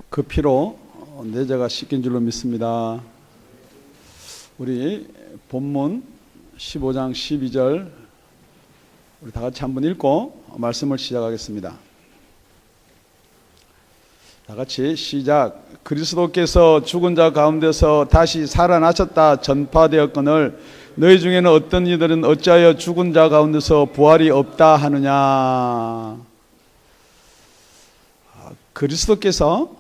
그 피로 내 죄가 씻긴 줄로 믿습니다. 우리 본문 15장 12절 우리 다 같이 한번 읽고 말씀을 시작하겠습니다. 다 같이 시작. 그리스도께서 죽은 자 가운데서 다시 살아나셨다 전파되었거늘 너희 중에는 어떤 이들은 어찌하여 죽은 자 가운데서 부활이 없다 하느냐. 그리스도께서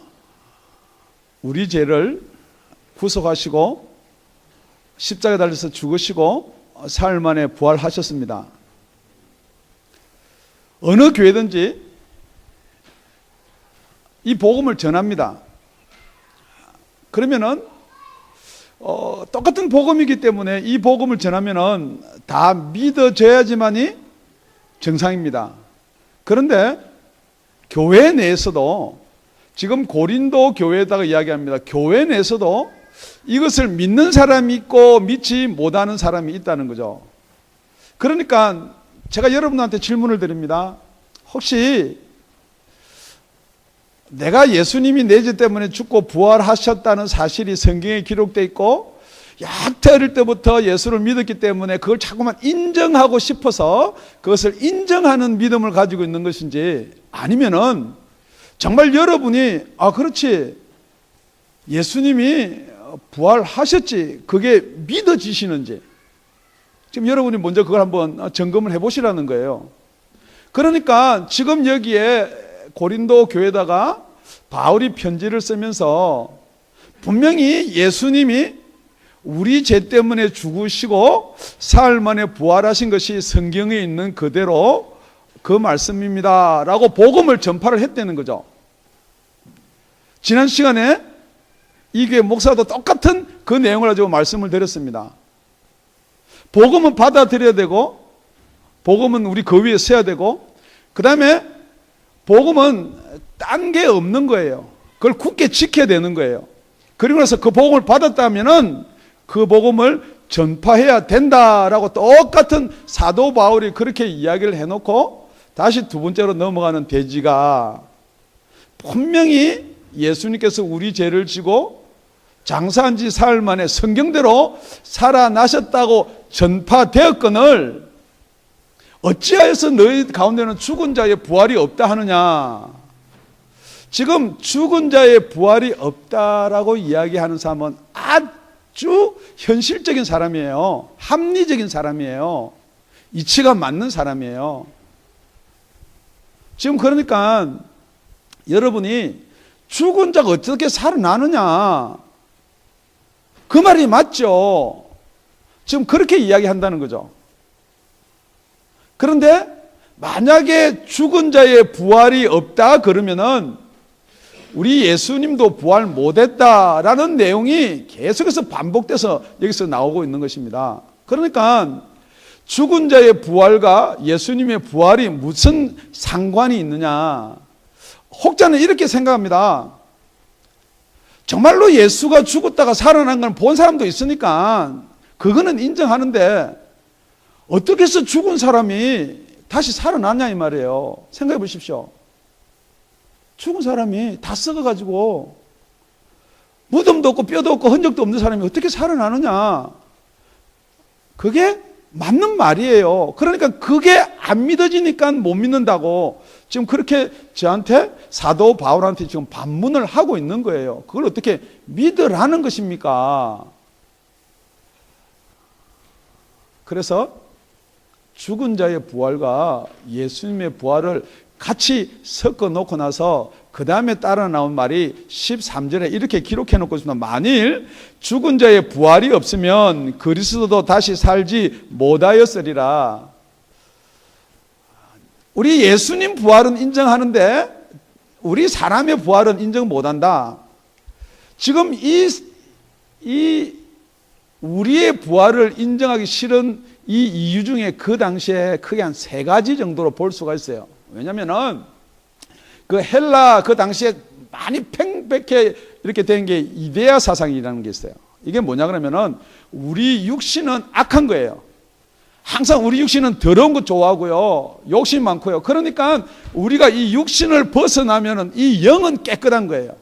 우리 죄를 구속하시고 십자가에 달려서 죽으시고 사흘 만에 부활하셨습니다. 어느 교회든지 이 복음을 전합니다. 그러면은 똑같은 복음이기 때문에 이 복음을 전하면은 다 믿어져야지만이 정상입니다. 그런데 교회 내에서도 지금 고린도 교회에다가 이야기합니다. 교회 내에서도 이것을 믿는 사람이 있고 믿지 못하는 사람이 있다는 거죠. 그러니까 제가 여러분한테 질문을 드립니다. 혹시 내가 예수님이 내 죄 때문에 죽고 부활하셨다는 사실이 성경에 기록되어 있고 약태 어릴 때부터 예수를 믿었기 때문에 그걸 자꾸만 인정하고 싶어서 그것을 인정하는 믿음을 가지고 있는 것인지, 아니면은 정말 여러분이 그렇지, 예수님이 부활하셨지, 그게 믿어지시는지 지금 여러분이 먼저 그걸 한번 점검을 해보시라는 거예요. 그러니까 지금 여기에 고린도 교회에다가 바울이 편지를 쓰면서 분명히 예수님이 우리 죄 때문에 죽으시고 사흘 만에 부활하신 것이 성경에 있는 그대로 그 말씀입니다 라고 복음을 전파를 했다는 거죠. 지난 시간에 이 교회 목사도 똑같은 그 내용을 가지고 말씀을 드렸습니다. 복음은 받아들여야 되고, 복음은 우리 그 위에 서야 되고, 그 다음에 복음은 딴 게 없는 거예요. 그걸 굳게 지켜야 되는 거예요. 그리고 나서 그 복음을 받았다면은 그 복음을 전파해야 된다라고 똑같은 사도 바울이 그렇게 이야기를 해놓고 다시 두 번째로 넘어가는 대지가 분명히 예수님께서 우리 죄를 지고 장사한 지 사흘 만에 성경대로 살아나셨다고 전파되었거늘 어찌하여서 너희 가운데는 죽은 자의 부활이 없다 하느냐. 지금 죽은 자의 부활이 없다라고 이야기하는 사람은 아주 현실적인 사람이에요. 합리적인 사람이에요. 이치가 맞는 사람이에요. 지금 그러니까 여러분이 죽은 자가 어떻게 살아나느냐, 그 말이 맞죠. 지금 그렇게 이야기한다는 거죠. 그런데 만약에 죽은 자의 부활이 없다 그러면은 우리 예수님도 부활 못했다라는 내용이 계속해서 반복돼서 여기서 나오고 있는 것입니다. 그러니까 죽은 자의 부활과 예수님의 부활이 무슨 상관이 있느냐. 혹자는 이렇게 생각합니다. 정말로 예수가 죽었다가 살아난 건 본 사람도 있으니까 그거는 인정하는데 어떻게 해서 죽은 사람이 다시 살아났냐 이 말이에요. 생각해 보십시오. 죽은 사람이 다 썩어가지고 무덤도 없고 뼈도 없고 흔적도 없는 사람이 어떻게 살아나느냐. 그게 맞는 말이에요. 그러니까 그게 안 믿어지니까 못 믿는다고 지금 그렇게 저한테 사도 바울한테 지금 반문을 하고 있는 거예요. 그걸 어떻게 믿으라는 것입니까? 그래서 죽은 자의 부활과 예수님의 부활을 같이 섞어 놓고 나서 그 다음에 따라 나온 말이 13절에 이렇게 기록해 놓고 있습니다. 만일 죽은 자의 부활이 없으면 그리스도도 다시 살지 못하였으리라. 우리 예수님 부활은 인정하는데 우리 사람의 부활은 인정 못한다. 지금 이 우리의 부활을 인정하기 싫은 이 이유 중에 그 당시에 크게 한 세 가지 정도로 볼 수가 있어요. 왜냐면은 그 헬라 그 당시에 많이 팽백해 이렇게 된 게 이데아 사상이라는 게 있어요. 이게 뭐냐 그러면은 우리 육신은 악한 거예요. 항상 우리 육신은 더러운 거 좋아하고요, 욕심 많고요. 그러니까 우리가 이 육신을 벗어나면은 이 영은 깨끗한 거예요.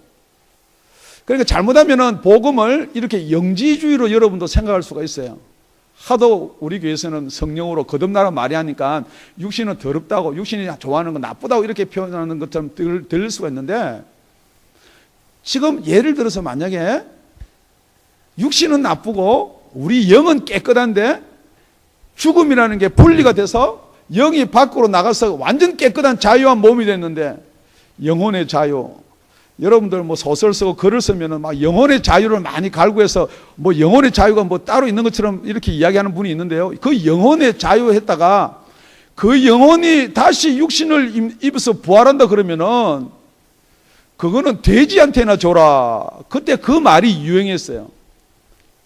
그러니까 잘못하면은 복음을 이렇게 영지주의로 여러분도 생각할 수가 있어요. 하도 우리 교회에서는 성령으로 거듭나라 말이 하니까 육신은 더럽다고, 육신이 좋아하는 건 나쁘다고 이렇게 표현하는 것처럼 들릴 수가 있는데, 지금 예를 들어서 만약에 육신은 나쁘고 우리 영은 깨끗한데 죽음이라는 게 분리가 돼서 영이 밖으로 나가서 완전 깨끗한 자유한 몸이 됐는데, 영혼의 자유, 여러분들 뭐 소설 쓰고 글을 쓰면은 막 영혼의 자유를 많이 갈구해서 뭐 영혼의 자유가 뭐 따로 있는 것처럼 이렇게 이야기하는 분이 있는데요. 그 영혼의 자유 했다가 그 영혼이 다시 육신을 입어서 부활한다 그러면은 그거는 돼지한테나 줘라. 그때 그 말이 유행했어요.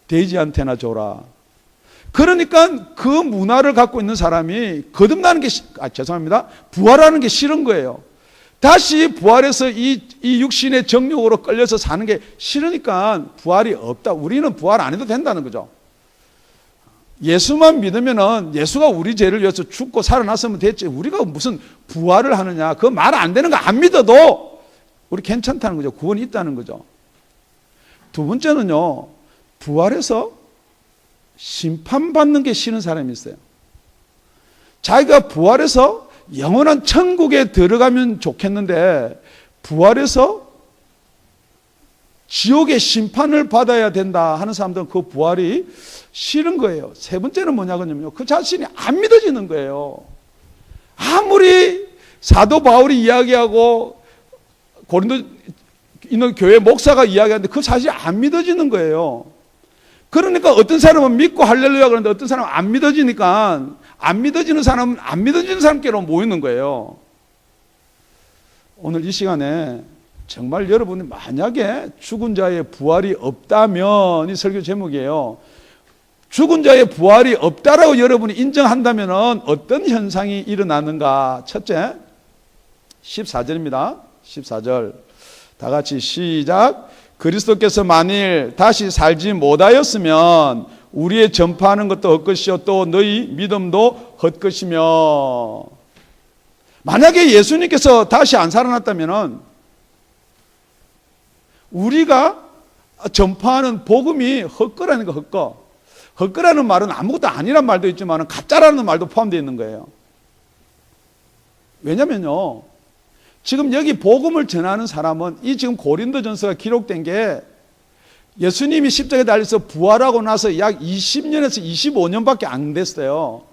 돼지한테나 줘라. 그러니까 그 문화를 갖고 있는 사람이 거듭나는 게, 죄송합니다. 부활하는 게 싫은 거예요. 다시 부활해서 이 육신의 정욕으로 끌려서 사는 게 싫으니까 부활이 없다. 우리는 부활 안 해도 된다는 거죠. 예수만 믿으면은 예수가 우리 죄를 위해서 죽고 살아났으면 됐지. 우리가 무슨 부활을 하느냐. 그거 말 안 되는 거 안 믿어도 우리 괜찮다는 거죠. 구원이 있다는 거죠. 두 번째는요, 부활해서 심판받는 게 싫은 사람이 있어요. 자기가 부활해서 영원한 천국에 들어가면 좋겠는데 부활해서 지옥의 심판을 받아야 된다 하는 사람들은 그 부활이 싫은 거예요. 세 번째는 뭐냐면요, 그 자신이 안 믿어지는 거예요. 아무리 사도 바울이 이야기하고 고린도 있는 교회 목사가 이야기하는데 그 사실이 안 믿어지는 거예요. 그러니까 어떤 사람은 믿고 할렐루야 그러는데 어떤 사람은 안 믿어지니까 안 믿어지는 사람은 안 믿어지는 사람께로 모이는 거예요. 오늘 이 시간에 정말 여러분이 만약에 죽은 자의 부활이 없다면, 이 설교 제목이에요. 죽은 자의 부활이 없다라고 여러분이 인정한다면 어떤 현상이 일어나는가? 첫째, 14절입니다. 14절. 다 같이 시작. 그리스도께서 만일 다시 살지 못하였으면 우리의 전파하는 것도 헛것이요 또 너희 믿음도 헛것이며. 만약에 예수님께서 다시 안 살아났다면 우리가 전파하는 복음이 헛거라는 거. 헛거. 헛거라는 말은 아무것도 아니란 말도 있지만 가짜라는 말도 포함되어 있는 거예요. 왜냐면요, 지금 여기 복음을 전하는 사람은 이 지금 고린도전서가 기록된 게 예수님이 십자가에 달려서 부활하고 나서 약 20년에서 25년밖에 안 됐어요.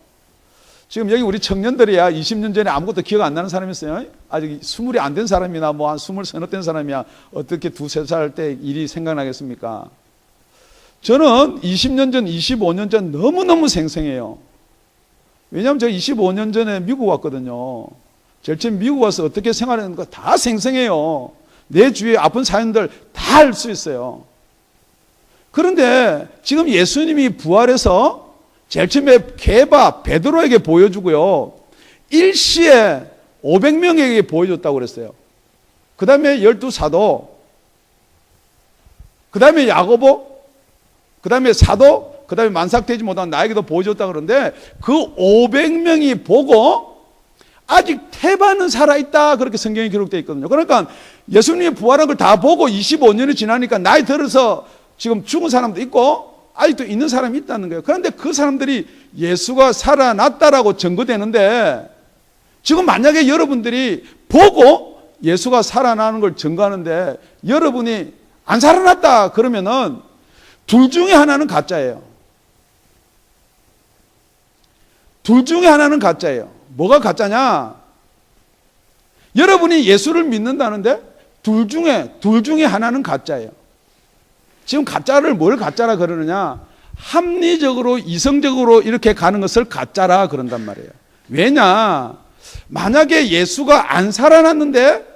지금 여기 우리 청년들이야 20년 전에 아무것도 기억 안 나는 사람이 있어요. 아직 20이 안 된 사람이나 뭐 한 20서너 된 사람이야 어떻게 두세 살 때 일이 생각나겠습니까? 저는 20년 전, 25년 전 너무너무 생생해요. 왜냐하면 제가 25년 전에 미국 왔거든요. 제일 처음 미국 와서 어떻게 생활했는가 다 생생해요. 내 주위에 아픈 사연들 다 알 수 있어요. 그런데 지금 예수님이 부활해서 제일 처음에 게바 베드로에게 보여주고요, 일시에 500명에게 보여줬다고 그랬어요. 그 다음에 12사도, 그 다음에 야고보, 그 다음에 사도, 그 다음에 만삭되지 못한 나에게도 보여줬다고 그러는데 그 500명이 보고 아직 태반은 살아있다, 그렇게 성경에 기록되어 있거든요. 그러니까 예수님이 부활한 걸 다 보고 25년이 지나니까 나이 들어서 지금 죽은 사람도 있고 아직도 있는 사람이 있다는 거예요. 그런데 그 사람들이 예수가 살아났다라고 증거되는데, 지금 만약에 여러분들이 보고 예수가 살아나는 걸 증거하는데 여러분이 안 살아났다 그러면은 둘 중에 하나는 가짜예요. 둘 중에 하나는 가짜예요. 뭐가 가짜냐? 여러분이 예수를 믿는다는데 둘 중에 하나는 가짜예요. 지금 가짜를 뭘 가짜라 그러느냐? 합리적으로 이성적으로 이렇게 가는 것을 가짜라 그런단 말이에요. 왜냐? 만약에 예수가 안 살아났는데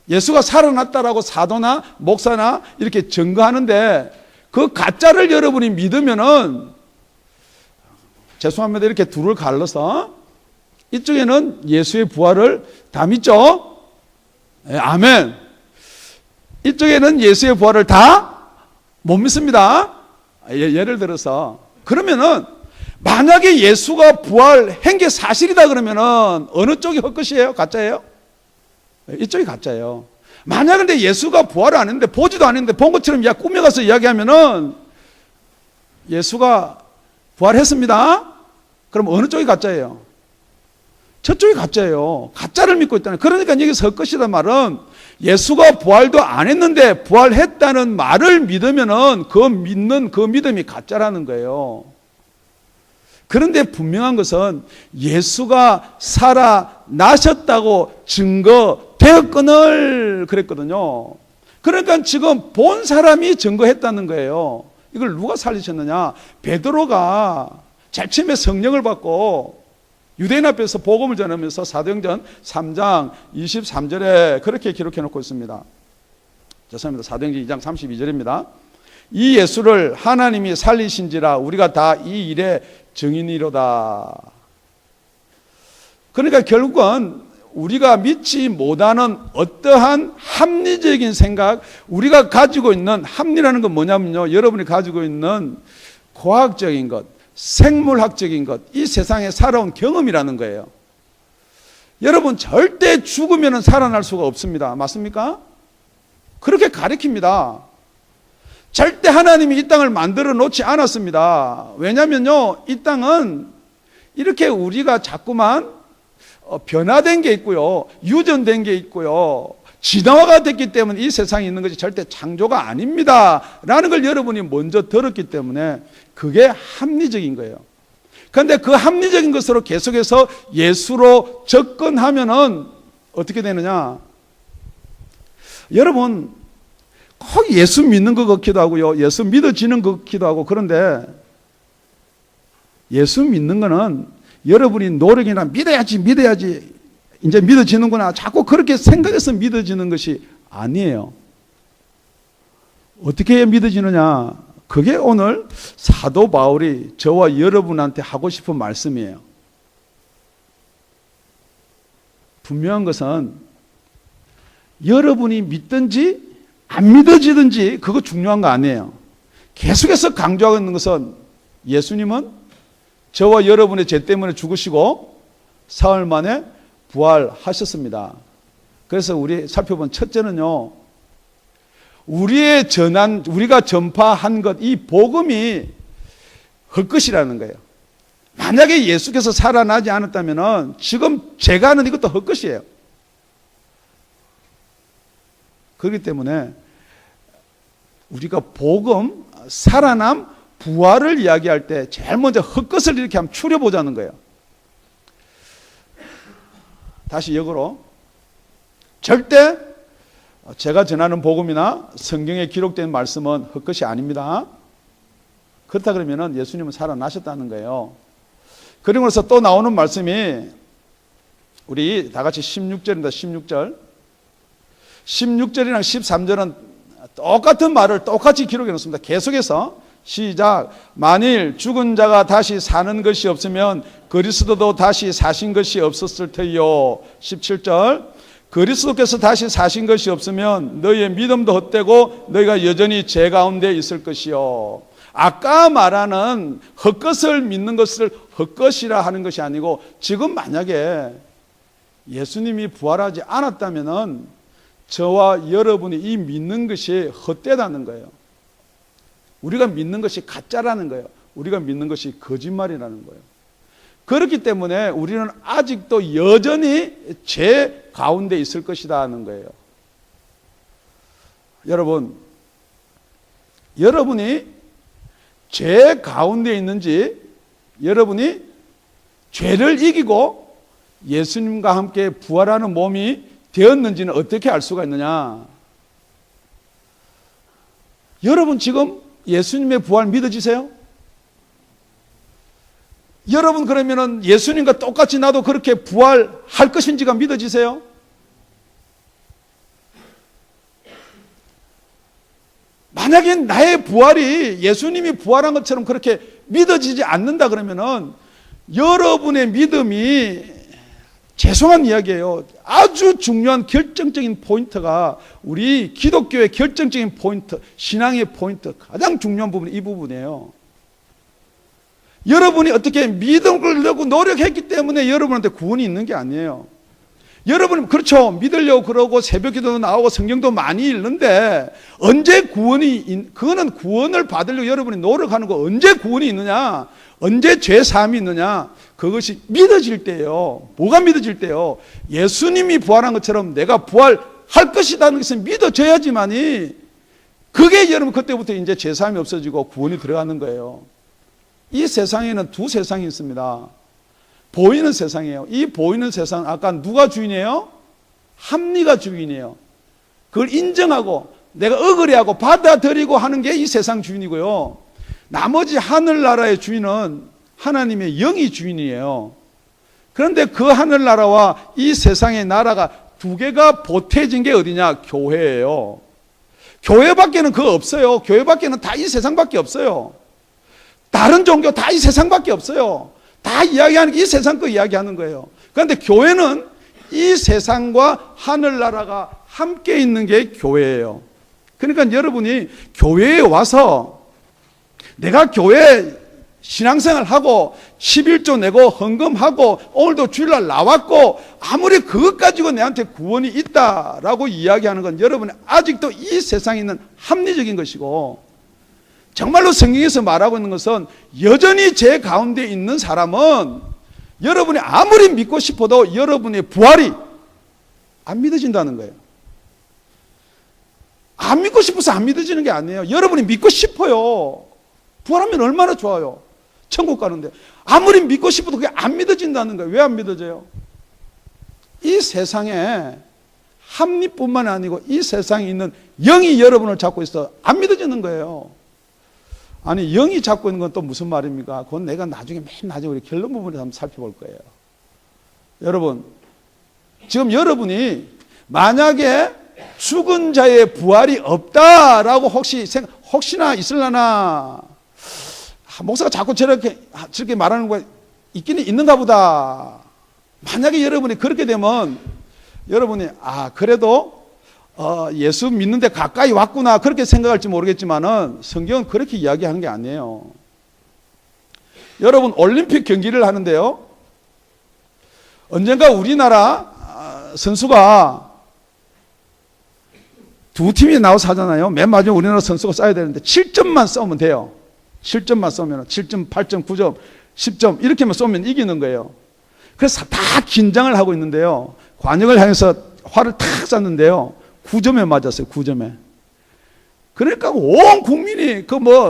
예수가 살아났다라고 사도나 목사나 이렇게 증거하는데 그 가짜를 여러분이 믿으면은, 죄송합니다, 이렇게 둘을 갈라서 이쪽에는 예수의 부활을 다 믿죠? 네, 아멘. 이쪽에는 예수의 부활을 다 못 믿습니다. 예를 들어서 그러면은 만약에 예수가 부활한 게 사실이다 그러면은 어느 쪽이 헛것이에요? 가짜예요? 이쪽이 가짜예요. 만약 근데 예수가 부활을 안 했는데 보지도 않았는데 본 것처럼 꾸며가서 이야기하면은 예수가 부활했습니다. 그럼 어느 쪽이 가짜예요? 저쪽이 가짜예요. 가짜를 믿고 있다는. 그러니까 여기서 헛것이란 말은 예수가 부활도 안 했는데 부활했다는 말을 믿으면은 그 믿는 그 믿음이 가짜라는 거예요. 그런데 분명한 것은 예수가 살아나셨다고 증거되었거늘 그랬거든요. 그러니까 지금 본 사람이 증거했다는 거예요. 이걸 누가 살리셨느냐? 베드로가 제일 처음에 성령을 받고 유대인 앞에서 복음을 전하면서 사도행전 3장 23절에 그렇게 기록해 놓고 있습니다. 죄송합니다. 사도행전 2장 32절입니다. 이 예수를 하나님이 살리신지라 우리가 다 이 일의 증인이로다. 그러니까 결국은 우리가 믿지 못하는 어떠한 합리적인 생각, 우리가 가지고 있는 합리라는 건 뭐냐면요, 여러분이 가지고 있는 과학적인 것, 생물학적인 것, 이 세상에 살아온 경험이라는 거예요. 여러분 절대 죽으면 살아날 수가 없습니다. 맞습니까? 그렇게 가르칩니다. 절대 하나님이 이 땅을 만들어 놓지 않았습니다. 왜냐면요, 이 땅은 이렇게 우리가 자꾸만 변화된 게 있고요, 유전된 게 있고요, 진화가 됐기 때문에 이 세상에 있는 것이 절대 창조가 아닙니다 라는 걸 여러분이 먼저 들었기 때문에 그게 합리적인 거예요. 그런데 그 합리적인 것으로 계속해서 예수로 접근하면은 어떻게 되느냐? 여러분 꼭 예수 믿는 것 같기도 하고요, 예수 믿어지는 것 같기도 하고, 그런데 예수 믿는 거는 여러분이 노력이나 믿어야지 이제 믿어지는구나 자꾸 그렇게 생각해서 믿어지는 것이 아니에요. 어떻게 해야 믿어지느냐? 그게 오늘 사도 바울이 저와 여러분한테 하고 싶은 말씀이에요. 분명한 것은 여러분이 믿든지 안 믿어지든지 그거 중요한 거 아니에요. 계속해서 강조하고 있는 것은 예수님은 저와 여러분의 죄 때문에 죽으시고 사흘 만에 부활하셨습니다. 그래서 우리 살펴본 첫째는요, 우리가 전파한 것, 이 복음이 헛것이라는 거예요. 만약에 예수께서 살아나지 않았다면 지금 제가 하는 이것도 헛것이에요. 그렇기 때문에 우리가 복음, 살아남, 부활을 이야기할 때 제일 먼저 헛것을 이렇게 한번 추려보자는 거예요. 다시 역으로, 절대 제가 전하는 복음이나 성경에 기록된 말씀은 헛것이 아닙니다. 그렇다 그러면 예수님은 살아나셨다는 거예요. 그리고 나서 또 나오는 말씀이 우리 다 같이 16절입니다. 16절이랑 13절은 똑같은 말을 똑같이 기록해 놓습니다. 계속해서 시작. 만일 죽은 자가 다시 사는 것이 없으면 그리스도도 다시 사신 것이 없었을 터이요. 17절. 그리스도께서 다시 사신 것이 없으면 너희의 믿음도 헛되고 너희가 여전히 죄 가운데 있을 것이요. 아까 말하는 헛것을 믿는 것을 헛것이라 하는 것이 아니고, 지금 만약에 예수님이 부활하지 않았다면은 저와 여러분이 이 믿는 것이 헛되다는 거예요. 우리가 믿는 것이 가짜라는 거예요. 우리가 믿는 것이 거짓말이라는 거예요. 그렇기 때문에 우리는 아직도 여전히 죄 가운데 있을 것이다 하는 거예요. 여러분이 죄 가운데 있는지, 여러분이 죄를 이기고 예수님과 함께 부활하는 몸이 되었는지는 어떻게 알 수가 있느냐? 여러분 지금 예수님의 부활 믿어지세요? 여러분 그러면은 예수님과 똑같이 나도 그렇게 부활할 것인지가 믿어지세요? 만약에 나의 부활이 예수님이 부활한 것처럼 그렇게 믿어지지 않는다 그러면은 여러분의 믿음이, 죄송한 이야기예요, 아주 중요한 결정적인 포인트가, 우리 기독교의 결정적인 포인트, 신앙의 포인트, 가장 중요한 부분이 이 부분이에요. 여러분이 어떻게 믿음을 내고 노력했기 때문에 여러분한테 구원이 있는 게 아니에요. 여러분, 그렇죠. 믿으려고 그러고 새벽 기도도 나오고 성경도 많이 읽는데 언제 그거는 구원을 받으려고 여러분이 노력하는 거 언제 구원이 있느냐? 언제 죄 사함이 있느냐? 그것이 믿어질 때예요. 뭐가 믿어질 때요? 예수님이 부활한 것처럼 내가 부활할 것이라는 것을 믿어져야지만이 그게 여러분 그때부터 이제 죄 사함이 없어지고 구원이 들어가는 거예요. 이 세상에는 두 세상이 있습니다. 보이는 세상이에요. 이 보이는 세상, 아까 누가 주인이에요? 합리가 주인이에요. 그걸 인정하고 내가 억울해하고 받아들이고 하는 게 이 세상 주인이고요. 나머지 하늘나라의 주인은 하나님의 영이 주인이에요. 그런데 그 하늘나라와 이 세상의 나라가 두 개가 보태진 게 어디냐? 교회예요. 교회밖에는 그거 없어요. 교회밖에는 다 이 세상밖에 없어요. 다른 종교 다 이 세상밖에 없어요. 다 이야기하는 게 이 세상 거 이야기하는 거예요. 그런데 교회는 이 세상과 하늘나라가 함께 있는 게 교회예요. 그러니까 여러분이 교회에 와서 내가 교회 신앙생활 하고 11조 내고 헌금하고 오늘도 주일날 나왔고 아무리 그것 가지고 내한테 구원이 있다라고 이야기하는 건 여러분이 아직도 이 세상에 있는 합리적인 것이고, 정말로 성경에서 말하고 있는 것은 여전히 제 가운데 있는 사람은 여러분이 아무리 믿고 싶어도 여러분의 부활이 안 믿어진다는 거예요. 안 믿고 싶어서 안 믿어지는 게 아니에요. 여러분이 믿고 싶어요. 부활하면 얼마나 좋아요. 천국 가는데 아무리 믿고 싶어도 그게 안 믿어진다는 거예요. 왜 안 믿어져요? 이 세상에 합리뿐만 아니고 이 세상에 있는 영이 여러분을 잡고 있어 안 믿어지는 거예요. 아니, 영이 잡고 있는 건 또 무슨 말입니까? 그건 내가 맨 나중에 우리 결론 부분에서 한번 살펴볼 거예요. 여러분, 지금 여러분이 만약에 죽은 자의 부활이 없다라고 혹시나 있을라나, 목사가 자꾸 저렇게 말하는 거에 있기는 있는가 보다. 만약에 여러분이 그렇게 되면 여러분이 그래도 예수 믿는데 가까이 왔구나 그렇게 생각할지 모르겠지만은 성경은 그렇게 이야기하는 게 아니에요. 여러분, 올림픽 경기를 하는데요, 언젠가 우리나라 선수가 두 팀이 나와서 하잖아요. 맨 마지막에 우리나라 선수가 쏴야 되는데 7점만 쏘면 돼요. 7점만 쏘면 7점, 8점, 9점, 10점 이렇게만 쏘면 이기는 거예요. 그래서 다 긴장을 하고 있는데요, 관역을 향해서 활을 탁 쐈는데요, 9점에 맞았어요. 9점에. 그러니까 온 국민이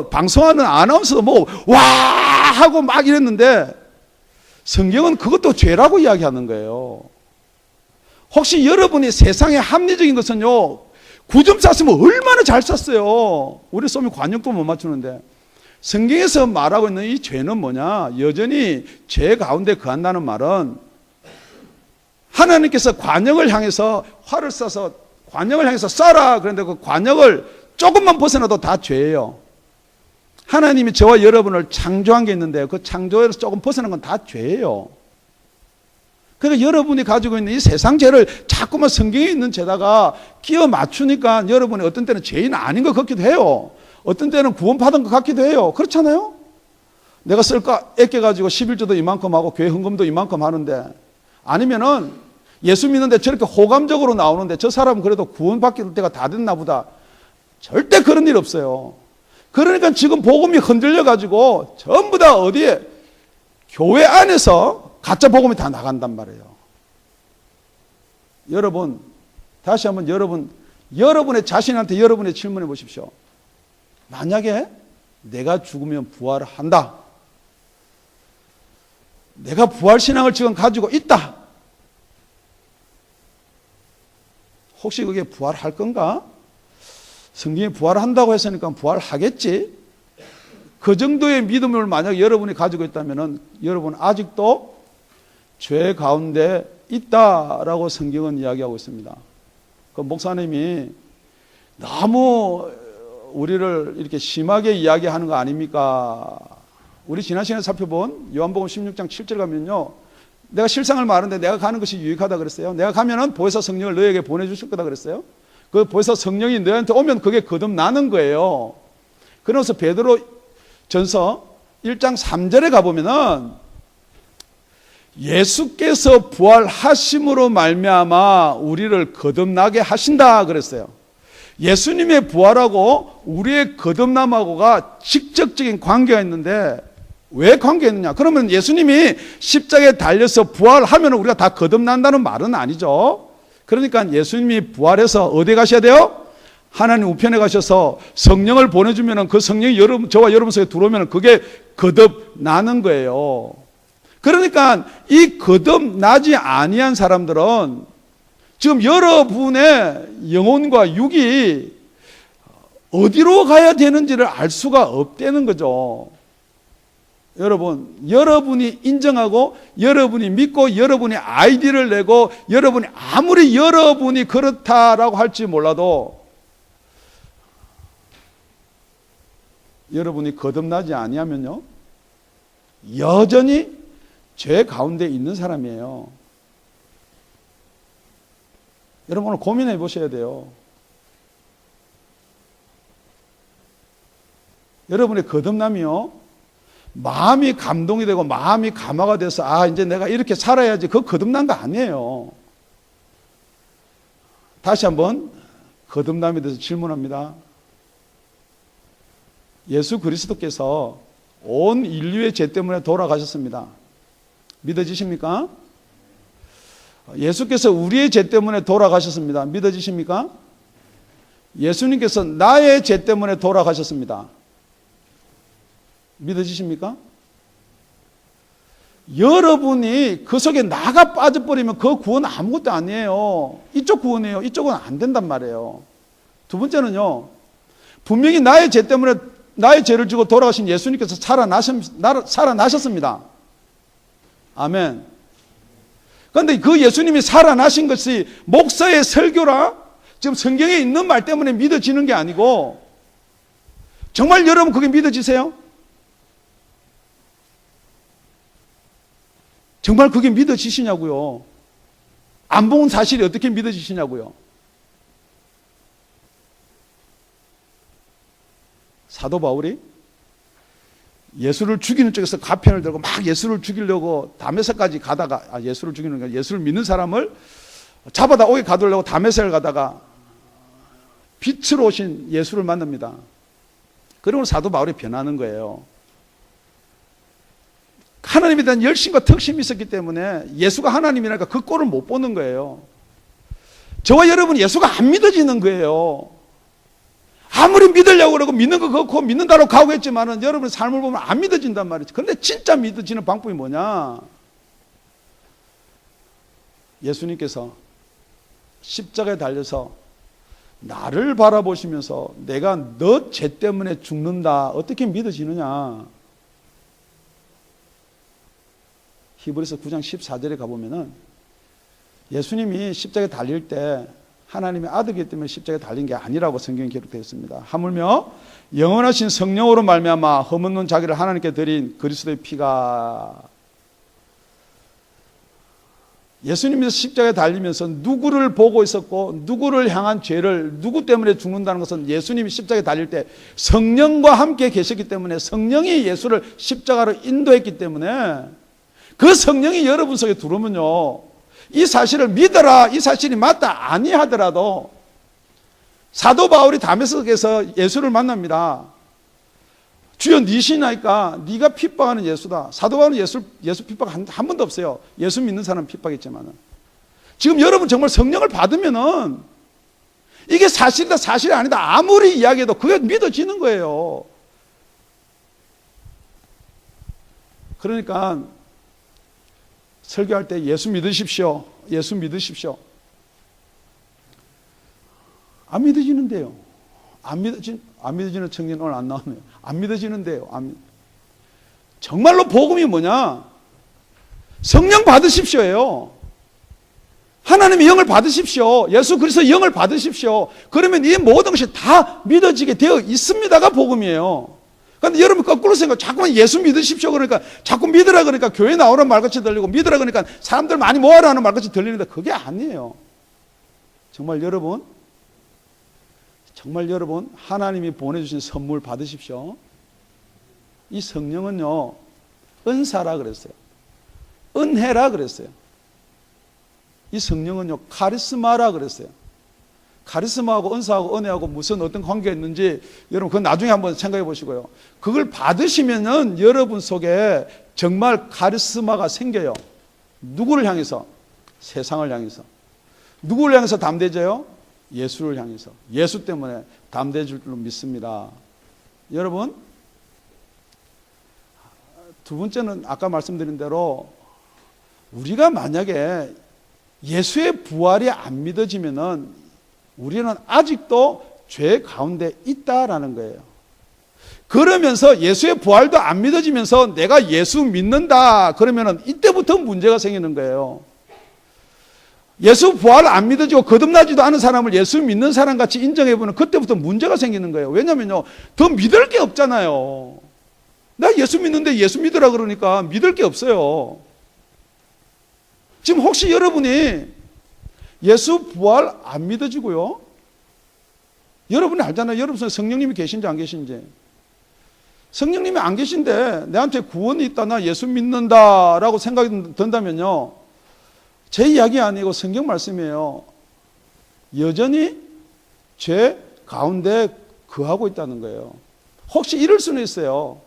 방송하는 아나운서도 와 하고 막 이랬는데 성경은 그것도 죄라고 이야기하는 거예요. 혹시 여러분이 세상의 합리적인 것은요, 9점 쐈으면 얼마나 잘 쐈어요. 우리 쏘면 관역도 못 맞추는데. 성경에서 말하고 있는 이 죄는 뭐냐? 여전히 죄 가운데 거한다는 말은 하나님께서 관역을 향해서 활을 쏴서 관역을 향해서 쏴라. 그런데 그 관역을 조금만 벗어나도 다 죄예요. 하나님이 저와 여러분을 창조한 게 있는데 그 창조에서 조금 벗어난 건 다 죄예요. 그러니까 여러분이 가지고 있는 이 세상 죄를 자꾸만 성경에 있는 죄다가 끼워 맞추니까 여러분이 어떤 때는 죄인 아닌 것 같기도 해요. 어떤 때는 구원받은 것 같기도 해요. 그렇잖아요? 내가 쓸까 아껴가지고 11조도 이만큼 하고 교회 헌금도 이만큼 하는데, 아니면은 예수 믿는데 저렇게 호감적으로 나오는데 저 사람은 그래도 구원받을 때가 다 됐나 보다. 절대 그런 일 없어요. 그러니까 지금 복음이 흔들려가지고 전부 다 어디에? 교회 안에서 가짜 복음이 다 나간단 말이에요. 여러분, 다시 한번 여러분의 자신한테 여러분의 질문해 보십시오. 만약에 내가 죽으면 부활을 한다. 내가 부활신앙을 지금 가지고 있다. 혹시 그게 부활할 건가? 성경이 부활한다고 했으니까 부활하겠지. 그 정도의 믿음을 만약 여러분이 가지고 있다면 여러분 아직도 죄 가운데 있다라고 성경은 이야기하고 있습니다. 그 목사님이 너무 우리를 이렇게 심하게 이야기하는 거 아닙니까? 우리 지난 시간에 살펴본 요한복음 16장 7절 가면요, 내가 실상을 말하는데 내가 가는 것이 유익하다 그랬어요. 내가 가면은 보혜사 성령을 너에게 보내주실 거다 그랬어요. 그 보혜사 성령이 너한테 오면 그게 거듭나는 거예요. 그래서 베드로 전서 1장 3절에 가보면은 예수께서 부활하심으로 말미암아 우리를 거듭나게 하신다 그랬어요. 예수님의 부활하고 우리의 거듭남하고가 직접적인 관계가 있는데 왜 관계가 있느냐? 그러면 예수님이 십자가에 달려서 부활하면 우리가 다 거듭난다는 말은 아니죠. 그러니까 예수님이 부활해서 어디 가셔야 돼요? 하나님 우편에 가셔서 성령을 보내주면 그 성령이 저와 여러분 속에 들어오면 그게 거듭나는 거예요. 그러니까 이 거듭나지 아니한 사람들은 지금 여러분의 영혼과 육이 어디로 가야 되는지를 알 수가 없다는 거죠. 여러분이 인정하고 여러분이 믿고 여러분이 아이디를 내고 여러분이 아무리 여러분이 그렇다라고 할지 몰라도 여러분이 거듭나지 아니하면요 여전히 죄 가운데 있는 사람이에요. 여러분 오늘 고민해 보셔야 돼요. 여러분의 거듭남이요 마음이 감동이 되고 마음이 감화가 돼서 이제 내가 이렇게 살아야지 그거 거듭난 거 아니에요. 다시 한번 거듭남에 대해서 질문합니다. 예수 그리스도께서 온 인류의 죄 때문에 돌아가셨습니다. 믿어지십니까? 예수께서 우리의 죄 때문에 돌아가셨습니다. 믿어지십니까? 예수님께서 나의 죄 때문에 돌아가셨습니다. 믿어지십니까? 여러분이 그 속에 나가 빠져버리면 그 구원 아무것도 아니에요. 이쪽 구원이에요. 이쪽은 안 된단 말이에요. 두 번째는요, 분명히 나의 죄 때문에 나의 죄를 지고 돌아가신 예수님께서 살아나셨습니다. 아멘. 그런데 그 예수님이 살아나신 것이 목사의 설교라 지금 성경에 있는 말 때문에 믿어지는 게 아니고 정말 여러분 그게 믿어지세요? 정말 그게 믿어지시냐고요? 안 본 사실이 어떻게 믿어지시냐고요? 사도 바울이 예수를 죽이는 쪽에서 가편을 들고 막 예수를 죽이려고 다메섹까지 가다가 예수를 죽이는 게 예수를 믿는 사람을 잡아다 오게 가두려고 다메섹을 가다가 빛으로 오신 예수를 만납니다. 그러면 사도 바울이 변하는 거예요. 하나님에 대한 열심과 특심이 있었기 때문에 예수가 하나님이라니까 그 꼴을 못 보는 거예요. 저와 여러분 예수가 안 믿어지는 거예요. 아무리 믿으려고 그러고 믿는 거 그렇고 믿는다고 각오했지만은 여러분의 삶을 보면 안 믿어진단 말이죠. 그런데 진짜 믿어지는 방법이 뭐냐? 예수님께서 십자가에 달려서 나를 바라보시면서 내가 너 죄 때문에 죽는다. 어떻게 믿어지느냐? 히브리서 9장 14절에 가보면은 예수님이 십자가에 달릴 때 하나님의 아들이기 때문에 십자가에 달린 게 아니라고 성경에 기록되어 있습니다. 하물며 영원하신 성령으로 말미암아 흠없는 자기를 하나님께 드린 그리스도의 피가 예수님이 십자가에 달리면서 누구를 보고 있었고 누구를 향한 죄를 누구 때문에 죽는다는 것은 예수님이 십자가에 달릴 때 성령과 함께 계셨기 때문에 성령이 예수를 십자가로 인도했기 때문에 그 성령이 여러분 속에 들어오면요 이 사실을 믿어라 이 사실이 맞다 아니하더라도 사도 바울이 다메섹에서 예수를 만납니다. 주여 니시나이까 네가 핍박하는 예수다. 사도 바울은 예수 핍박 한 번도 없어요. 예수 믿는 사람 핍박했지만은 지금 여러분 정말 성령을 받으면은 이게 사실이다 사실이 아니다 아무리 이야기해도 그게 믿어지는 거예요. 그러니까 설교할 때 예수 믿으십시오. 예수 믿으십시오. 안 믿어지는데요. 안 믿어지는 청년 오늘 안 나오네요. 안 믿어지는데요. 정말로 복음이 뭐냐? 성령 받으십시오예요. 하나님의 영을 받으십시오. 예수 그리스도의 영을 받으십시오. 그러면 이 모든 것이 다 믿어지게 되어 있습니다가 복음이에요. 그런데 여러분 거꾸로 생각, 자꾸만 예수 믿으십시오 그러니까 자꾸 믿으라 그러니까 교회 나오는 말같이 들리고 믿으라 그러니까 사람들 많이 모아라 하는 말같이 들리는데 그게 아니에요. 정말 여러분 하나님이 보내주신 선물 받으십시오. 이 성령은요 은사라 그랬어요. 은혜라 그랬어요. 이 성령은요, 카리스마라 그랬어요. 카리스마하고 은사하고 은혜하고 무슨 어떤 관계가 있는지 여러분 그건 나중에 한번 생각해 보시고요. 그걸 받으시면은 여러분 속에 정말 카리스마가 생겨요. 누구를 향해서? 세상을 향해서. 누구를 향해서 담대져요? 예수를 향해서. 예수 때문에 담대해질 줄로 믿습니다. 여러분, 두 번째는 아까 말씀드린 대로 우리가 만약에 예수의 부활이 안 믿어지면은 우리는 아직도 죄 가운데 있다라는 거예요. 그러면서 예수의 부활도 안 믿어지면서 내가 예수 믿는다 그러면은 이때부터 문제가 생기는 거예요. 예수 부활을 안 믿어지고 거듭나지도 않은 사람을 예수 믿는 사람 같이 인정해보면 그때부터 문제가 생기는 거예요. 왜냐면요, 더 믿을 게 없잖아요. 나 예수 믿는데 예수 믿으라 그러니까 믿을 게 없어요. 지금 혹시 여러분이 예수 부활 안 믿어지고요, 여러분이 알잖아요. 여러분 속에 성령님이 계신지 안 계신지. 성령님이 안 계신데 내한테 구원이 있다, 나 예수 믿는다라고 생각이 든다면요, 제 이야기 아니고 성경 말씀이에요. 여전히 죄 가운데 거하고 있다는 거예요. 혹시 이럴 수는 있어요.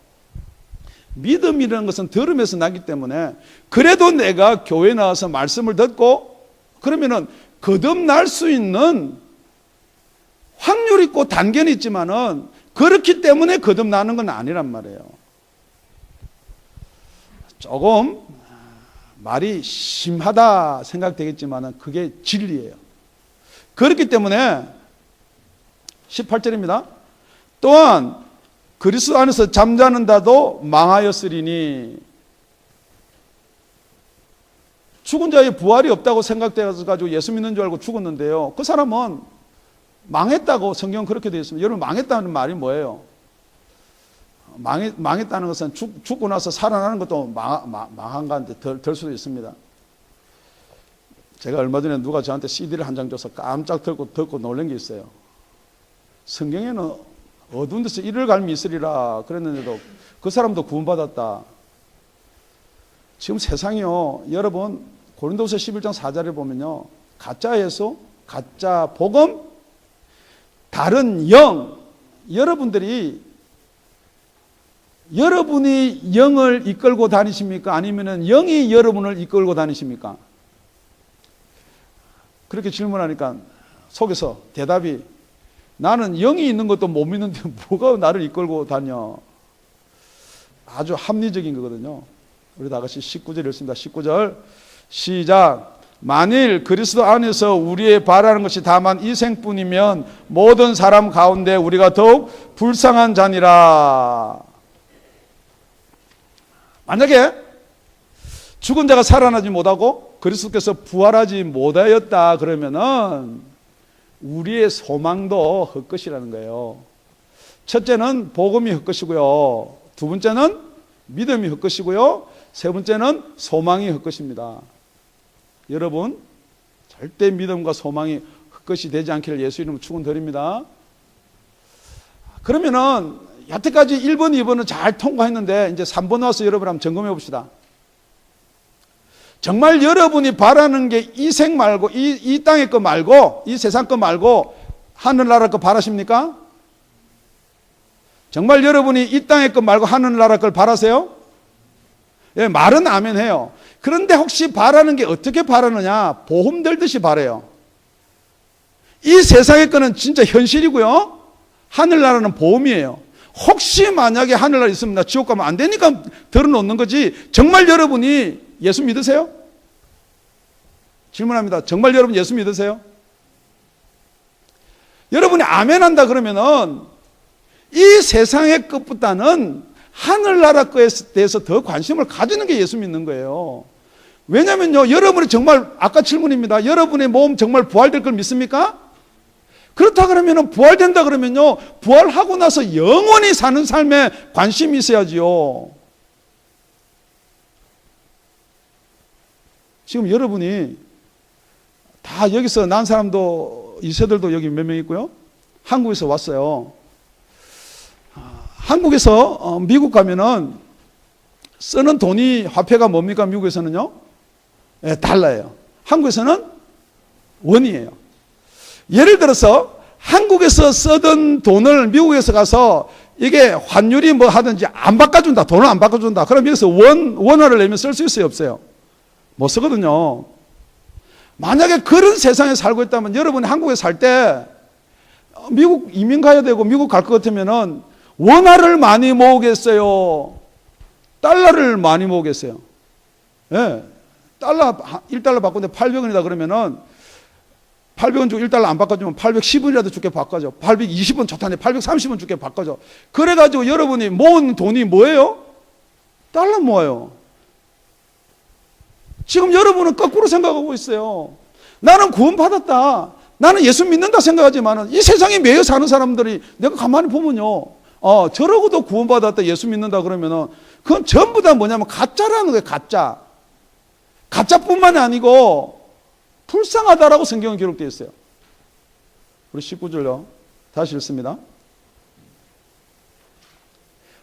믿음이라는 것은 들음에서 나기 때문에 그래도 내가 교회에 나와서 말씀을 듣고 그러면은 거듭날 수 있는 확률이 있고 단계는 있지만은 그렇기 때문에 거듭나는 건 아니란 말이에요. 조금 말이 심하다 생각되겠지만은 그게 진리예요. 그렇기 때문에 18절입니다. 또한 그리스도 안에서 잠자는다도 망하였으리니, 죽은 자의 부활이 없다고 생각되어서 예수 믿는 줄 알고 죽었는데요, 그 사람은 망했다고 성경은 그렇게 되어 있습니다. 여러분, 망했다는 말이 뭐예요? 망했다는 것은 죽고 나서 살아나는 것도 망한 건데 될 수도 있습니다. 제가 얼마 전에 누가 저한테 CD를 한 장 줘서 깜짝 듣고 놀란 게 있어요. 성경에는 어두운 데서 이를 갈미 있으리라 그랬는데도 그 사람도 구원받았다. 지금 세상이요, 여러분 고린도후서 11장 4절에 보면요, 가짜 예수, 가짜 복음, 다른 영, 여러분이 영을 이끌고 다니십니까? 아니면은 영이 여러분을 이끌고 다니십니까? 그렇게 질문하니까 속에서 대답이, 나는 영이 있는 것도 못 믿는데 뭐가 나를 이끌고 다녀. 아주 합리적인 거거든요. 우리 다 같이 19절 읽습니다. 19절 시작. 만일 그리스도 안에서 우리의 바라는 것이 다만 이 생뿐이면 모든 사람 가운데 우리가 더욱 불쌍한 자니라. 만약에 죽은 자가 살아나지 못하고 그리스도께서 부활하지 못하였다 그러면은 우리의 소망도 헛것이라는 거예요. 첫째는 복음이 헛것이고요, 두 번째는 믿음이 헛것이고요, 세 번째는 소망이 헛것입니다. 여러분, 절대 믿음과 소망이 헛것이 되지 않기를 예수 이름으로 축원드립니다. 그러면은 여태까지 1번, 2번은 잘 통과했는데 이제 3번 와서 여러분 한번 점검해 봅시다. 정말 여러분이 바라는 게 이 생 말고 이 땅의 거 말고 이 세상 거 말고 하늘나라 거 바라십니까? 정말 여러분이 이 땅의 거 말고 하늘나라 걸 바라세요? 예, 말은 아멘 해요. 그런데 혹시 바라는 게 어떻게 바라느냐? 보험 들듯이 바라요. 이 세상의 거는 진짜 현실이고요, 하늘나라는 보험이에요. 혹시 만약에 하늘나라 있으면 나 지옥 가면 안 되니까 들어놓는 거지. 정말 여러분이 예수 믿으세요? 질문합니다. 정말 여러분 예수 믿으세요? 여러분이 아멘 한다 그러면은 이 세상의 것보다는 하늘나라 것에 대해서 더 관심을 가지는 게 예수 믿는 거예요. 왜냐면요, 여러분이 정말, 아까 질문입니다. 여러분의 몸 정말 부활될 걸 믿습니까? 그렇다 그러면은 부활된다 그러면요, 부활하고 나서 영원히 사는 삶에 관심이 있어야지요. 지금 여러분이 다 여기서 난 사람도, 이 세들도 여기 몇 명 있고요, 한국에서 왔어요. 한국에서 미국 가면은 쓰는 돈이 화폐가 뭡니까? 미국에서는요? 네, 달러예요. 한국에서는 원이에요. 예를 들어서 한국에서 쓰던 돈을 미국에서 가서 이게 환율이 뭐 하든지 안 바꿔준다. 돈을 안 바꿔준다. 그럼 여기서 원화를 내면 쓸 수 있어요? 없어요? 못 쓰거든요. 만약에 그런 세상에 살고 있다면 여러분이 한국에 살 때 미국 이민 가야 되고 미국 갈 것 같으면은 원화를 많이 모으겠어요? 달러를 많이 모으겠어요? 예. 달러, 1달러 바꾸는데 800원이다 그러면은 800원 주고 1달러 안 바꿔주면 810원이라도 줄게 바꿔줘. 820원 좋다네. 830원 줄게 바꿔줘. 그래가지고 여러분이 모은 돈이 뭐예요? 달러 모아요. 지금 여러분은 거꾸로 생각하고 있어요. 나는 구원받았다. 나는 예수 믿는다 생각하지만 이 세상에 매여 사는 사람들이 내가 가만히 보면요. 저러고도 구원받았다 예수 믿는다 그러면은 그건 전부 다 뭐냐면 가짜라는 거예요. 가짜. 가짜뿐만이 아니고 불쌍하다라고 성경은 기록되어 있어요. 우리 19절요. 다시 읽습니다.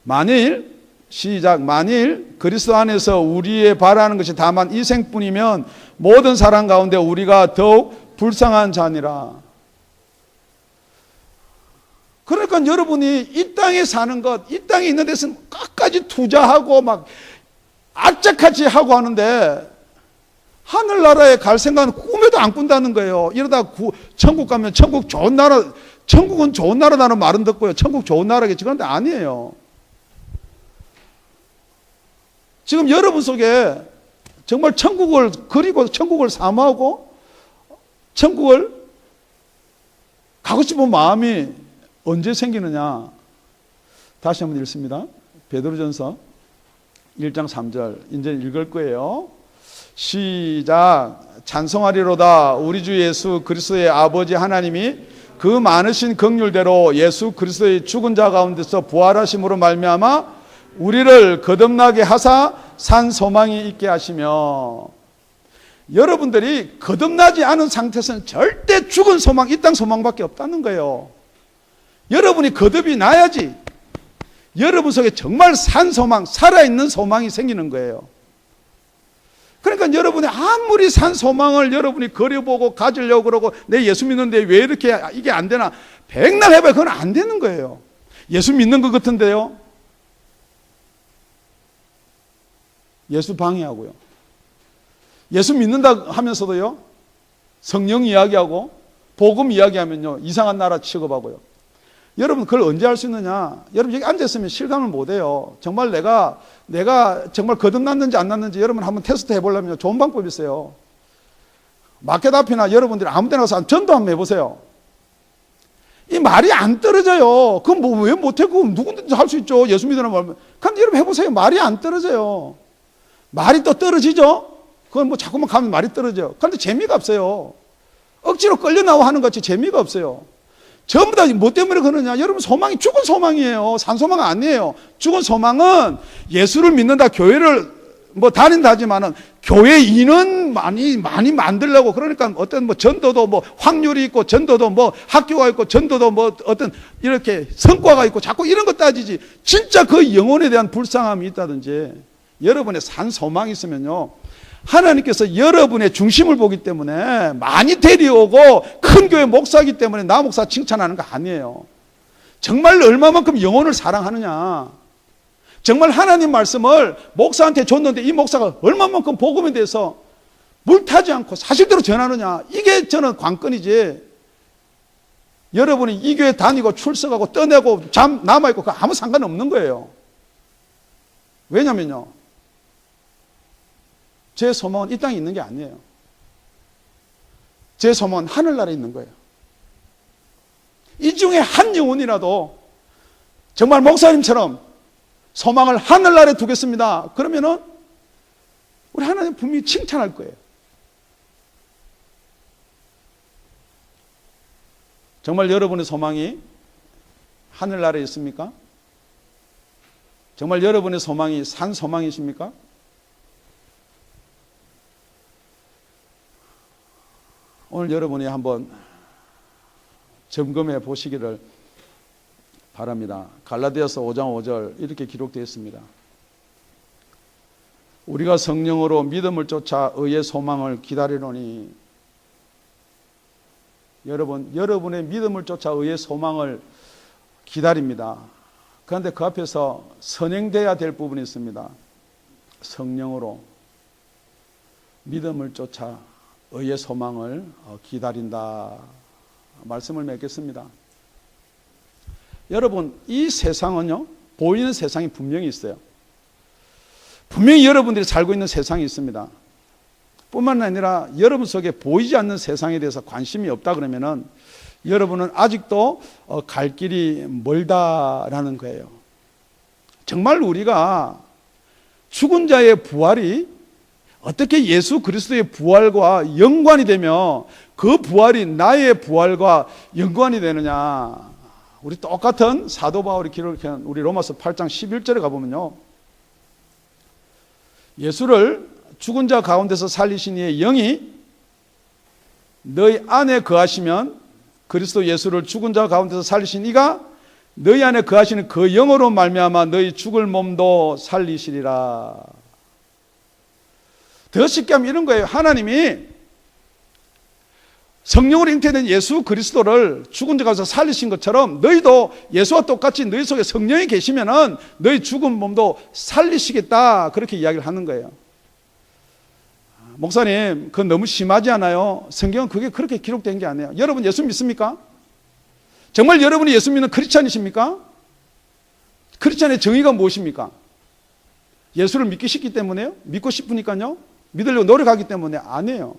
만일 시작. 만일 그리스도 안에서 우리의 바라는 것이 다만 이 생뿐이면 모든 사람 가운데 우리가 더욱 불쌍한 자니라. 그러니까 여러분이 이 땅에 사는 것, 이 땅에 있는 데서는 끝까지 투자하고 막 악착같이 하고 하는데 하늘나라에 갈 생각은 꿈에도 안 꾼다는 거예요. 이러다 천국 가면 천국 좋은 나라, 천국은 좋은 나라라는 말은 듣고요. 천국 좋은 나라겠지. 그런데 아니에요. 지금 여러분 속에 정말 천국을 그리고 천국을 사모하고 천국을 가고 싶은 마음이 언제 생기느냐. 다시 한번 읽습니다. 베드로전서 1장 3절 이제 읽을 거예요. 시작. 찬송하리로다. 우리 주 예수 그리스도의 아버지 하나님이 그 많으신 긍휼대로 예수 그리스도의 죽은 자 가운데서 부활하심으로 말미암아 우리를 거듭나게 하사 산 소망이 있게 하시며. 여러분들이 거듭나지 않은 상태에서는 절대 죽은 소망, 이 땅 소망밖에 없다는 거예요. 여러분이 거듭이 나야지 여러분 속에 정말 산 소망, 살아있는 소망이 생기는 거예요. 그러니까 여러분이 아무리 산 소망을 여러분이 그려보고 가지려고 그러고 내 예수 믿는데 왜 이렇게 이게 안 되나 백날 해봐야 그건 안 되는 거예요. 예수 믿는 것 같은데요. 예수 방해하고요. 예수 믿는다 하면서도요. 성령 이야기하고 복음 이야기하면요. 이상한 나라 취급하고요. 여러분 그걸 언제 할 수 있느냐. 여러분 여기 앉아있으면 실감을 못해요. 정말 내가 정말 거듭났는지 안 났는지 여러분 한번 테스트 해보려면 좋은 방법이 있어요. 마켓 앞이나 여러분들이 아무 데나 가서 전도 한번 해보세요. 이 말이 안 떨어져요. 그럼 뭐 왜 못해? 그럼 누구든지 할 수 있죠. 예수 믿으라는 말. 그럼 여러분 해보세요. 말이 안 떨어져요. 말이 또 떨어지죠? 그건 뭐 자꾸만 가면 말이 떨어져요. 그런데 재미가 없어요. 억지로 끌려 나와 하는 것 같이 재미가 없어요. 전부 다 뭐 때문에 그러냐? 여러분 소망이 죽은 소망이에요. 산 소망 아니에요. 죽은 소망은 예수를 믿는다, 교회를 뭐 다닌다 하지만은 교회 인원 많이 만들려고 그러니까 어떤 뭐 전도도 뭐 확률이 있고 전도도 뭐 학교가 있고 전도도 뭐 어떤 이렇게 성과가 있고 자꾸 이런 거 따지지. 진짜 그 영혼에 대한 불쌍함이 있다든지 여러분의 산 소망이 있으면요. 하나님께서 여러분의 중심을 보기 때문에 많이 데려오고 큰 교회 목사이기 때문에 나 목사 칭찬하는 거 아니에요. 정말 얼마만큼 영혼을 사랑하느냐. 정말 하나님 말씀을 목사한테 줬는데 이 목사가 얼마만큼 복음에 대해서 물타지 않고 사실대로 전하느냐. 이게 저는 관건이지. 여러분이 이 교회 다니고 출석하고 떠내고 남아있고 그거 아무 상관없는 거예요. 왜냐면요. 제 소망은 이 땅에 있는 게 아니에요. 제 소망은 하늘나라에 있는 거예요. 이 중에 한 영혼이라도 정말 목사님처럼 소망을 하늘나라에 두겠습니다. 그러면은 우리 하나님 분명히 칭찬할 거예요. 정말 여러분의 소망이 하늘나라에 있습니까? 정말 여러분의 소망이 산 소망이십니까? 오늘 여러분이 한번 점검해 보시기를 바랍니다. 갈라디아서 5장 5절 이렇게 기록되어 있습니다. 우리가 성령으로 믿음을 쫓아 의의 소망을 기다리노니. 여러분의 믿음을 쫓아 의의 소망을 기다립니다. 그런데 그 앞에서 선행돼야 될 부분이 있습니다. 성령으로 믿음을 쫓아 의의 소망을 기다린다. 말씀을 맺겠습니다. 여러분, 이 세상은요, 보이는 세상이 분명히 있어요. 분명히 여러분들이 살고 있는 세상이 있습니다. 뿐만 아니라 여러분 속에 보이지 않는 세상에 대해서 관심이 없다 그러면은 여러분은 아직도 갈 길이 멀다라는 거예요. 정말 우리가 죽은 자의 부활이 어떻게 예수 그리스도의 부활과 연관이 되며 그 부활이 나의 부활과 연관이 되느냐. 우리 똑같은 사도 바울이 기록한 우리 로마서 8장 11절에 가보면요, 예수를 죽은 자 가운데서 살리신 이의 영이 너희 안에 거하시면, 그리스도 예수를 죽은 자 가운데서 살리신 이가 너희 안에 거하시는 그 영으로 말미암아 너희 죽을 몸도 살리시리라. 더 쉽게 하면 이런 거예요. 하나님이 성령으로 잉태된 예수 그리스도를 죽은 자 가운데서 살리신 것처럼 너희도 예수와 똑같이 너희 속에 성령이 계시면은 너희 죽은 몸도 살리시겠다. 그렇게 이야기를 하는 거예요. 목사님, 그건 너무 심하지 않아요? 성경은 그게 그렇게 기록된 게 아니에요. 여러분 예수 믿습니까? 정말 여러분이 예수 믿는 크리스찬이십니까? 크리스찬의 정의가 무엇입니까? 예수를 믿기 쉽기 때문에요? 믿고 싶으니까요? 믿으려고 노력하기 때문에 아니에요.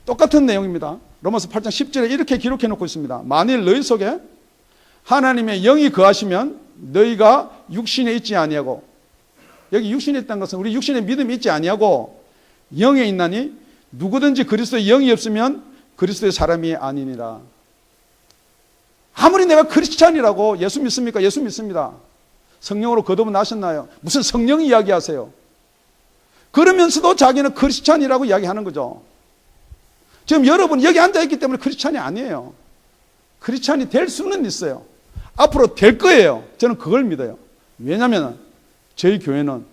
똑같은 내용입니다. 로마서 8장 10절에 이렇게 기록해 놓고 있습니다. 만일 너희 속에 하나님의 영이 거하시면 너희가 육신에 있지 아니하고, 여기 육신에 있다는 것은 우리 육신에 믿음이 있지 아니하고 영에 있나니 누구든지 그리스도의 영이 없으면 그리스도의 사람이 아니니라. 아무리 내가 크리스찬이라고 예수 믿습니까? 예수 믿습니다. 성령으로 거듭 나셨나요? 무슨 성령 이야기하세요? 그러면서도 자기는 크리스찬이라고 이야기하는 거죠. 지금 여러분 여기 앉아있기 때문에 크리스찬이 아니에요. 크리스찬이 될 수는 있어요. 앞으로 될 거예요. 저는 그걸 믿어요. 왜냐하면 저희 교회는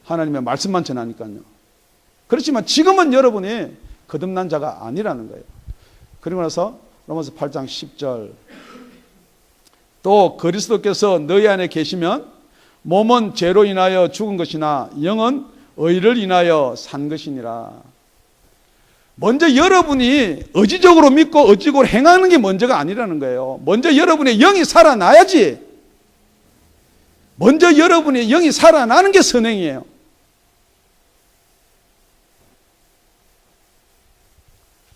하나님의 말씀만 전하니까요. 그렇지만 지금은 여러분이 거듭난 자가 아니라는 거예요. 그리고 나서 로마서 8장 10절, 또 그리스도께서 너희 안에 계시면 몸은 죄로 인하여 죽은 것이나 영은 의를 인하여 산 것이니라. 먼저 여러분이 의지적으로 믿고 의지적으로 행하는 게 먼저가 아니라는 거예요. 먼저 여러분의 영이 살아나야지. 먼저 여러분의 영이 살아나는 게 선행이에요.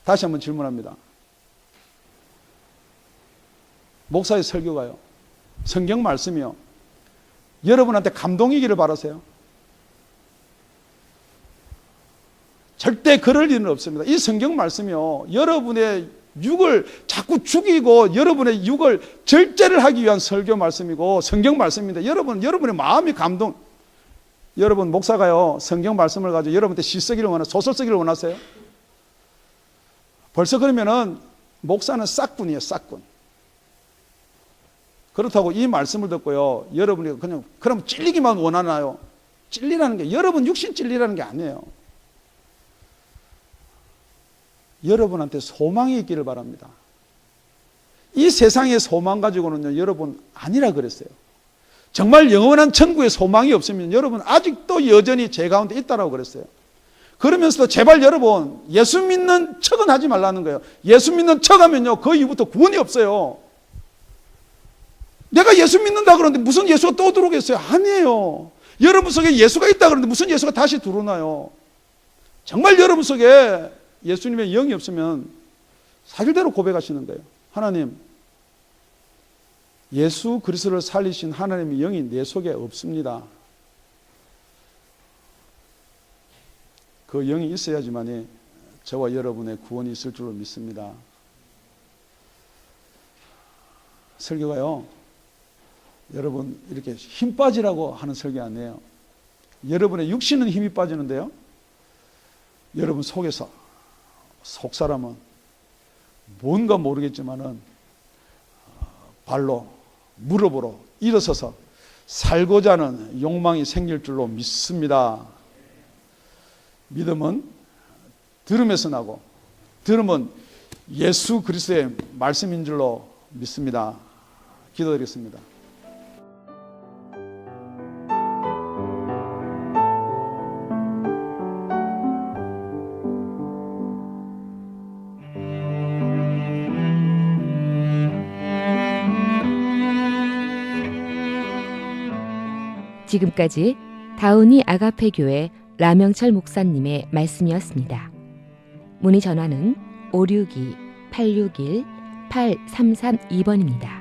다시 한번 질문합니다. 목사의 설교가요, 성경 말씀이요, 여러분한테 감동이기를 바라세요? 절대 그럴 일은 없습니다. 이 성경 말씀이요, 여러분의 육을 자꾸 죽이고 여러분의 육을 절제를 하기 위한 설교 말씀이고 성경 말씀입니다. 여러분의 마음이 감동. 여러분 목사가요, 성경 말씀을 가지고 여러분한테 시 쓰기를 원하세요? 소설 쓰기를 원하세요? 벌써 그러면은 목사는 싹군이에요, 싹군. 그렇다고 이 말씀을 듣고요, 여러분이 그냥 그럼 찔리기만 원하나요? 찔리라는 게, 여러분 육신 찔리라는 게 아니에요. 여러분한테 소망이 있기를 바랍니다. 이 세상의 소망 가지고는요, 여러분 아니라 그랬어요. 정말 영원한 천국의 소망이 없으면 여러분 아직도 여전히 죄 가운데 있다라고 그랬어요. 그러면서도 제발 여러분 예수 믿는 척은 하지 말라는 거예요. 예수 믿는 척 하면요, 그 이후부터 구원이 없어요. 내가 예수 믿는다 그러는데 무슨 예수가 또 들어오겠어요? 아니에요. 여러분 속에 예수가 있다 그러는데 무슨 예수가 다시 들어오나요? 정말 여러분 속에 예수님의 영이 없으면 사실대로 고백하시는 거예요. 하나님, 예수 그리스도를 살리신 하나님의 영이 내 속에 없습니다. 그 영이 있어야지만이 저와 여러분의 구원이 있을 줄로 믿습니다. 설교가요, 여러분 이렇게 힘 빠지라고 하는 설교 아니에요. 여러분의 육신은 힘이 빠지는데요, 여러분 속에서, 속사람은 뭔가 모르겠지만은 발로 무릎으로 일어서서 살고자 하는 욕망이 생길 줄로 믿습니다. 믿음은 들음에서 나고 들음은 예수 그리스도의 말씀인 줄로 믿습니다. 기도드리겠습니다. 지금까지 다운이 아가페 교회 라명철 목사님의 말씀이었습니다. 문의 전화는 562-861-8332번입니다.